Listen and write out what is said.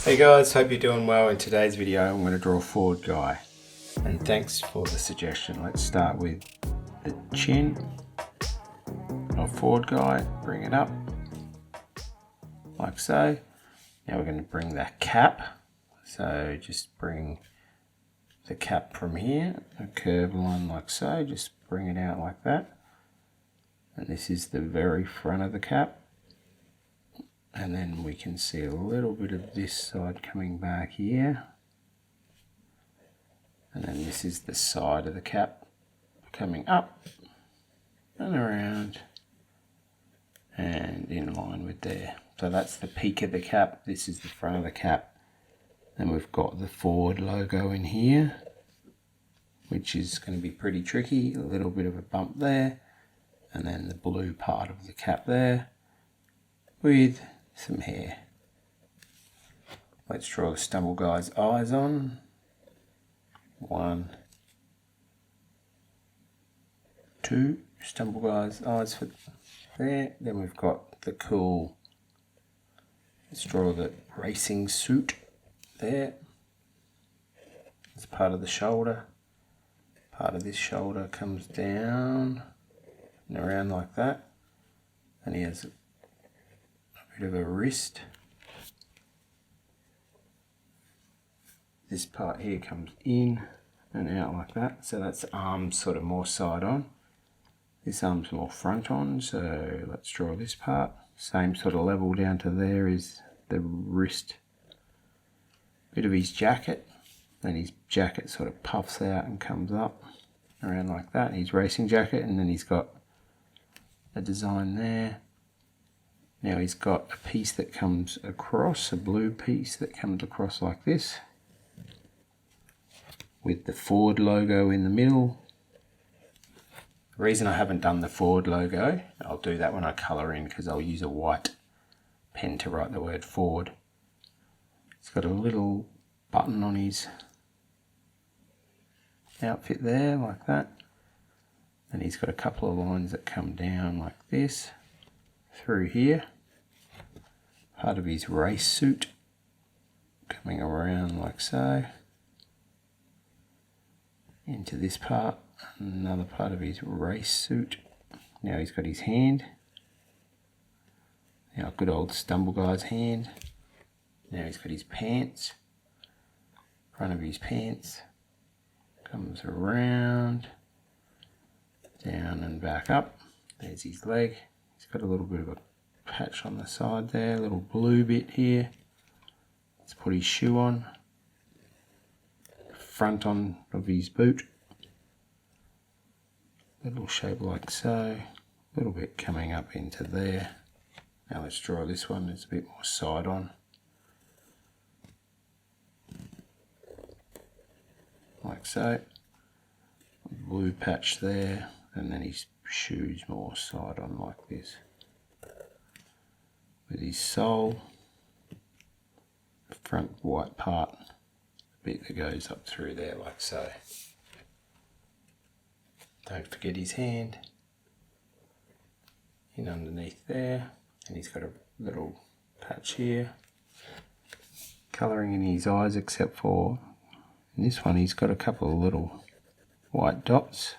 Hey guys, hope you're doing well. In today's video I'm going to draw a Ford guy, and thanks for the suggestion. Let's start with the chin of Ford guy, bring it up like so. Now we're going to bring the cap, so just bring the cap from here, a curved line like so, just bring it out like that. And this is the very front of the cap. And then we can see a little bit of this side coming back here. And then this is the side of the cap coming up and around and in line with there. So that's the peak of the cap. This is the front of the cap. Then we've got the Ford logo in here, which is going to be pretty tricky. A little bit of a bump there. And then the blue part of the cap there with some hair. Let's draw the Stumble Guy's eyes on. 1, 2, Stumble Guy's eyes for there. Then we've got the cool, let's draw the racing suit there. It's part of the shoulder. Part of this shoulder comes down and around like that. And he has a bit of a wrist. This part here comes in and out like that, so that's arms sort of more side on. This arm's more front on, so let's draw this part. Same sort of level down to there is the wrist. Bit of his jacket, then his jacket sort of puffs out and comes up around like that. His racing jacket, and then he's got a design there. Now he's got a piece that comes across, a blue piece that comes across like this, with the Ford logo in the middle. The reason I haven't done the Ford logo, I'll do that when I colour in, because I'll use a white pen to write the word Ford. He's got a little button on his outfit there, like that. And he's got a couple of lines that come down like this, through here. Part of his race suit coming around like so. Into this part, another part of his race suit. Now he's got his hand. Now good old Stumble Guy's hand. Now he's got his pants. Front of his pants comes around, down and back up. There's his leg. He's got a little bit of a patch on the side there, a little blue bit here. Let's put his shoe on. Front on of his boot. Little shape like so. A little bit coming up into there. Now let's draw this one. It's a bit more side on. Like so. Blue patch there, and then his shoes more side on like this. With his sole, the front white part, the bit that goes up through there like so. Don't forget his hand in underneath there, and he's got a little patch here. Colouring in his eyes, except for in this one he's got a couple of little white dots